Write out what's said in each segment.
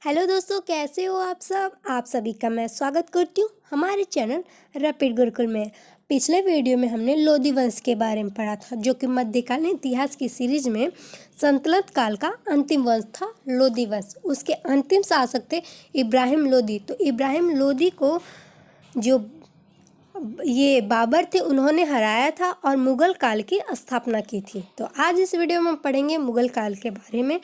Hello दोस्तों, कैसे हो आप सब। आप सभी का मैं स्वागत करती हूँ हमारे चैनल रैपिड गुरुकुल में। पिछले वीडियो में हमने लोदी वंश के बारे में पढ़ा था, जो कि मध्यकालीन इतिहास की सीरीज में सल्तनत काल का अंतिम वंश था लोदी वंश। उसके अंतिम शासक थे इब्राहिम लोदी। तो इब्राहिम लोदी को जो ये बाबर थे उन्होंने हराया था और मुगल काल की स्थापना की थी। तो आज इस वीडियो में हम पढ़ेंगे मुगल काल के बारे में।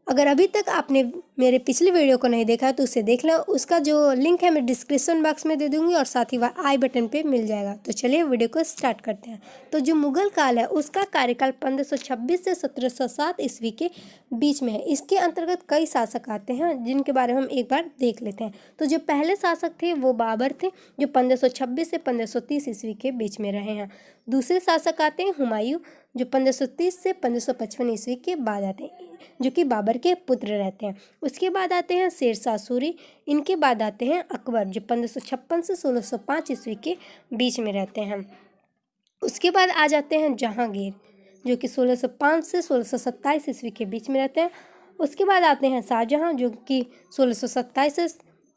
अगर अभी तक आपने मेरे पिछले वीडियो को नहीं देखा तो उसे देख लो। उसका जो लिंक है मैं डिस्क्रिप्शन बॉक्स में दे दूंगी और साथ ही आई बटन पे मिल जाएगा। तो चलिए वीडियो को स्टार्ट करते हैं। तो जो मुगल काल है उसका कार्यकाल 1526 से 1707 ईस्वी के बीच में है। इसके अंतर्गत कई शासक आते हैं जिनके बारे में हम एक बार देख लेते हैं। तो जो पहले शासक थे वो बाबर थे, जो 1526 से 1530 ईस्वी के बीच में रहे हैं। दूसरे शासक आते हैं हुमायूं, जो 1530 से 1555 ईस्वी के बाद आते हैं, जो कि बाबर के पुत्र रहते हैं। उसके बाद आते हैं शेरशाह सूरी। इनके बाद आते हैं अकबर, जो 1556 से 1605 ईस्वी के बीच में रहते हैं। उसके बाद आ जाते हैं जहांगीर, जो कि 1605 से 1627 ईस्वी के बीच में रहते हैं। उसके बाद आते हैं शाहजहां, जो कि 1627 से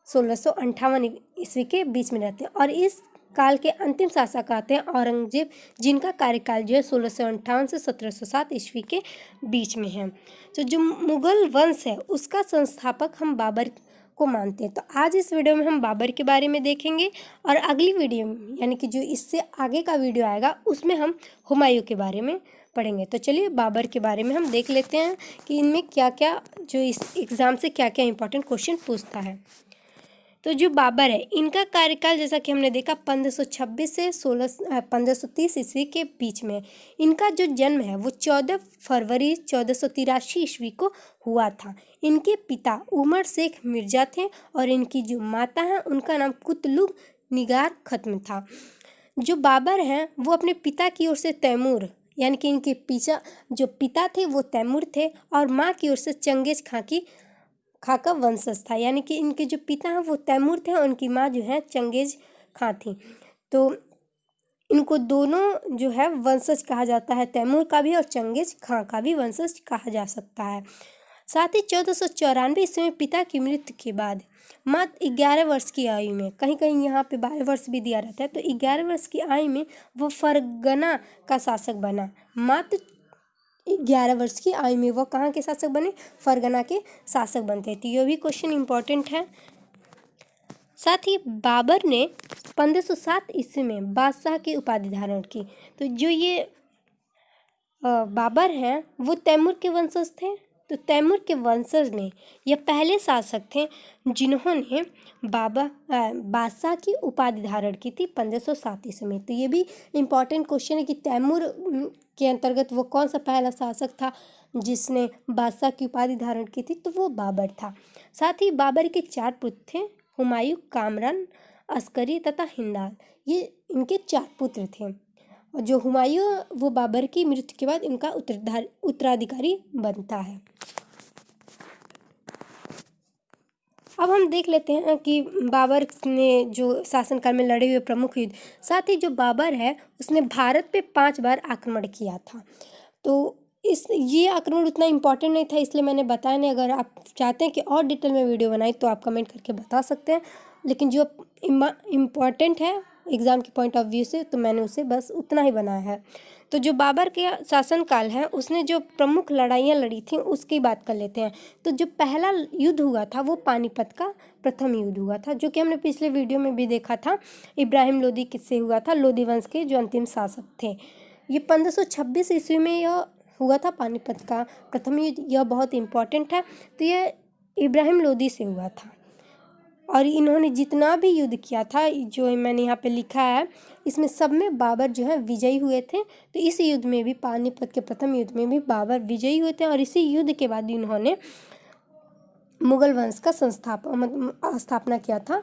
1658 ईस्वी के बीच में रहते हैं। और इस काल के अंतिम शासक आते हैं औरंगजेब, जिनका कार्यकाल जो है 1658 से 1707 ईस्वी के बीच में है। तो जो मुगल वंश है उसका संस्थापक हम बाबर को मानते हैं। तो आज इस वीडियो में हम बाबर के बारे में देखेंगे और अगली वीडियो में यानी कि जो इससे आगे का वीडियो आएगा उसमें हम हुमायूं के बारे में पढ़ेंगे। तो चलिए बाबर के बारे में हम देख लेते हैं कि इनमें क्या क्या, जो इस एग्ज़ाम से क्या क्या इंपॉर्टेंट क्वेश्चन पूछता है। तो जो बाबर है इनका कार्यकाल जैसा कि हमने देखा 1526 से 1530 ईस्वी के बीच में। इनका जो जन्म है वो 14 फरवरी 1483 ईस्वी को हुआ था। इनके पिता उमर शेख मिर्जा थे और इनकी जो माता है उनका नाम कुतलुग निगार खत्म था। जो बाबर हैं वो अपने पिता की ओर से तैमूर, यानी कि इनके जो पिता थे वो तैमूर थे और माँ की ओर से चंगेज खां का वंशज था। यानी कि इनके जो पिता हैं वो तैमूर थे और उनकी माँ जो है चंगेज खां थी। तो इनको दोनों जो है वंशज कहा जाता है, तैमूर का भी और चंगेज खां का भी वंशज कहा जा सकता है। साथ ही 1494 ईस्वी में पिता की मृत्यु के बाद मात्र 11 वर्ष की आयु में, कहीं कहीं यहाँ पे 12 वर्ष भी दिया रहता है, तो 11 वर्ष की आयु में वो फरगना का शासक बना। मात्र 11 वर्ष की आयु में वो कहाँ के शासक बने? फरगना के शासक बनते थे। ये भी क्वेश्चन इंपॉर्टेंट है। साथ ही बाबर ने 1507 ईस्वी में बादशाह की उपाधि धारण की। तो जो ये बाबर हैं वो तैमूर के वंशज थे। तो तैमूर के वंशज में ये पहले शासक थे जिन्होंने बादशाह की उपाधि धारण की थी 1507 ईस्वी में। तो ये भी इम्पॉर्टेंट क्वेश्चन है कि तैमूर के अंतर्गत वो कौन सा पहला शासक था जिसने बादशाह की उपाधि धारण की थी? तो वो बाबर था। साथ ही बाबर के 4 पुत्र थे, हुमायूं, कामरान, अस्करी तथा हिंदाल। ये इनके 4 पुत्र थे। जो हुमायूं वो बाबर की मृत्यु के बाद इनका उत्तराधिकारी बनता है। अब हम देख लेते हैं कि बाबर ने जो शासनकाल में लड़े हुए प्रमुख युद्ध। साथ ही जो बाबर है उसने भारत पे 5 बार आक्रमण किया था। तो ये आक्रमण उतना इम्पोर्टेंट नहीं था इसलिए मैंने बताया नहीं। अगर आप चाहते हैं कि और डिटेल में वीडियो बनाए तो आप कमेंट करके बता सकते हैं, लेकिन जो इम्पॉर्टेंट है एग्ज़ाम के पॉइंट ऑफ व्यू से तो मैंने उसे बस उतना ही बनाया है। तो जो बाबर के शासनकाल है उसने जो प्रमुख लड़ाइयाँ लड़ी थी उसकी बात कर लेते हैं। तो जो पहला युद्ध हुआ था वो पानीपत का प्रथम युद्ध हुआ था, जो कि हमने पिछले वीडियो में भी देखा था। इब्राहिम लोदी किससे हुआ था? लोदी वंश के जो अंतिम शासक थे। ये 1526 ईस्वी में यह हुआ था पानीपत का प्रथम युद्ध। यह बहुत इम्पोर्टेंट है। तो यह इब्राहिम लोदी से हुआ था और इन्होंने जितना भी युद्ध किया था जो मैंने यहाँ पे लिखा है इसमें सब में बाबर जो है विजयी हुए थे। तो इस युद्ध में भी, पानीपत के प्रथम युद्ध में भी बाबर विजयी हुए थे और इसी युद्ध के बाद इन्होंने मुगल वंश का स्थापना किया था।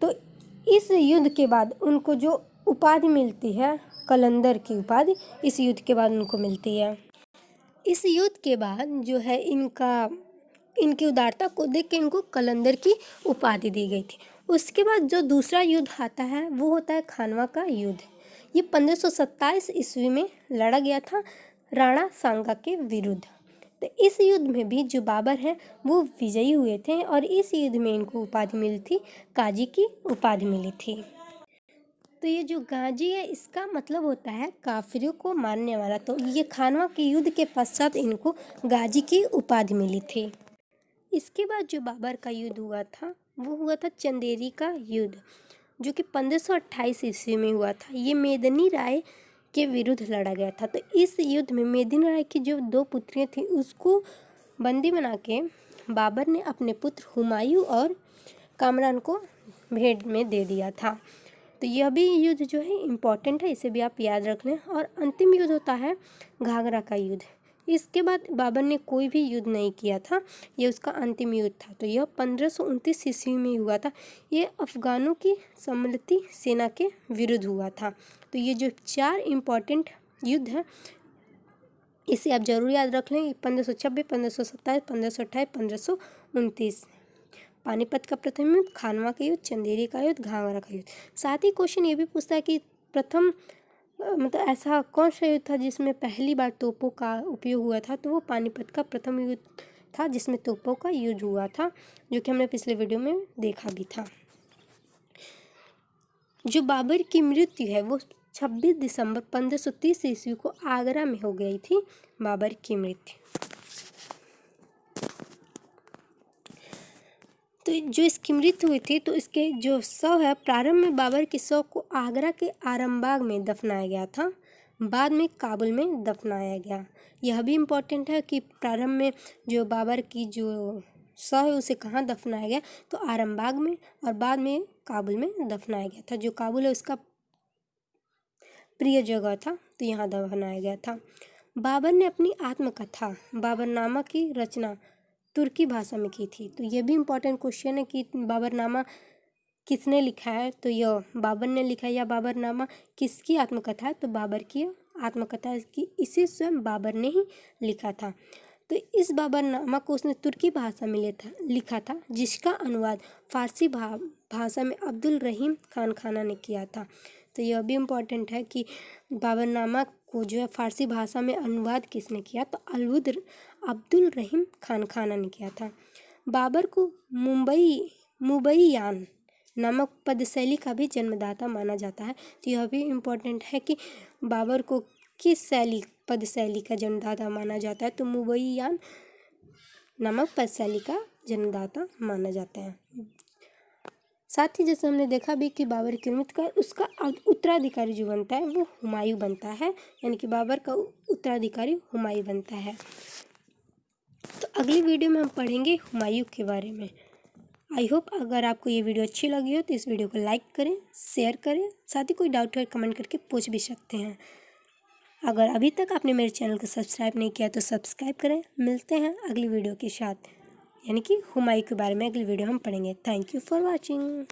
तो इस युद्ध के बाद उनको जो उपाधि मिलती है कलंदर की उपाधि, इस युद्ध के बाद उनको मिलती है। इस युद्ध के बाद जो है इनकी उदारता को देख के इनको कलंदर की उपाधि दी गई थी। उसके बाद जो दूसरा युद्ध आता है वो होता है खानवा का युद्ध। ये 1527 ईस्वी में लड़ा गया था राणा सांगा के विरुद्ध। तो इस युद्ध में भी जो बाबर हैं वो विजयी हुए थे और इस युद्ध में इनको उपाधि मिली थी, गाजी की उपाधि मिली थी। तो ये जो गाजी है इसका मतलब होता है काफिरों को मारने वाला। तो ये खानवा के युद्ध के पश्चात इनको गाजी की उपाधि मिली थी। इसके बाद जो बाबर का युद्ध हुआ था वो हुआ था चंदेरी का युद्ध, जो कि 1528 ईस्वी में हुआ था। ये मेदिनी राय के विरुद्ध लड़ा गया था। तो इस युद्ध में मेदिनी राय की जो 2 पुत्रियां थीं उसको बंदी बना के बाबर ने अपने पुत्र हुमायूं और कामरान को भेंट में दे दिया था। तो यह भी युद्ध जो है इम्पॉर्टेंट है, इसे भी आप याद रख लें। और अंतिम युद्ध होता है घाघरा का युद्ध। इसके बाद बाबर ने कोई भी युद्ध नहीं किया था, यह उसका अंतिम युद्ध था। तो यह 1529 ईस्वी में हुआ था। ये अफगानों की सम्मिलित सेना के विरुद्ध हुआ था। तो ये जो 4 इम्पॉर्टेंट युद्ध हैं इसे आप जरूर याद रख लें। 1526, 1527, 1528, 1529। पानीपत का प्रथम युद्ध, खानवा का युद्ध, चंदेरी का युद्ध, घाघरा का युद्ध। साथ ही क्वेश्चन ये भी पूछता है कि प्रथम मतलब ऐसा कौन सा युद्ध था जिसमें पहली बार तोपों का उपयोग हुआ था। तो वो पानीपत का प्रथम युद्ध था जिसमें तोपों का यूज हुआ था, जो कि हमने पिछले वीडियो में देखा भी था। जो बाबर की मृत्यु है वो 26 दिसंबर 1530 ईस्वी को आगरा में हो गई थी, बाबर की मृत्यु। तो जो इसकी मृत्यु हुई थी तो इसके जो शव है, प्रारंभ में बाबर के शव को आगरा के आरामबाग में दफनाया गया था, बाद में काबुल में दफनाया गया। यह भी इम्पोर्टेंट है कि प्रारंभ में जो बाबर की जो शव है उसे कहाँ दफनाया गया, तो आरामबाग में, और बाद में काबुल में दफनाया गया था। जो काबुल है उसका प्रिय जगह था, तो यहाँ दफनाया गया था। बाबर ने अपनी आत्मकथा बाबरनामा की रचना तुर्की भाषा में की थी। तो ये भी इम्पोर्टेंट क्वेश्चन है कि बाबरनामा किसने लिखा है। तो यह बाबर ने लिखा है या बाबरनामा किसकी आत्मकथा है, तो बाबर की आत्मकथा की, इसे स्वयं बाबर ने ही लिखा था। तो इस बाबरनामा को उसने तुर्की भाषा में लिखा था, जिसका अनुवाद फारसी भाषा में अब्दुल रहीम खान खाना ने किया था। तो यह भी इम्पोर्टेंट है कि बाबरनामा को जो है फारसी भाषा में अनुवाद किसने किया, तो अब्दुल रहीम खान खाना ने किया था। बाबर को मुबैयान नामक पदशैली का भी जन्मदाता माना जाता है। तो यह भी इम्पोर्टेंट है कि बाबर को किस पदशैली का जन्मदाता माना जाता है, तो मुबैयान नामक पदशैली का जन्मदाता माना जाता है। साथ ही जैसे हमने देखा भी कि बाबर की मृत्यु का उसका उत्तराधिकारी जो बनता है वो हुमायूं बनता है, यानी कि बाबर का उत्तराधिकारी हुमायूं बनता है। तो अगली वीडियो में हम पढ़ेंगे हुमायूं के बारे में। आई होप अगर आपको ये वीडियो अच्छी लगी हो तो इस वीडियो को लाइक करें, शेयर करें, साथ ही कोई डाउट है कमेंट करके पूछ भी सकते हैं। अगर अभी तक आपने मेरे चैनल को सब्सक्राइब नहीं किया तो सब्सक्राइब करें। मिलते हैं अगली वीडियो के साथ, यानी कि हुमायूं के बारे में अगली वीडियो हम पढ़ेंगे। Thank you for watching.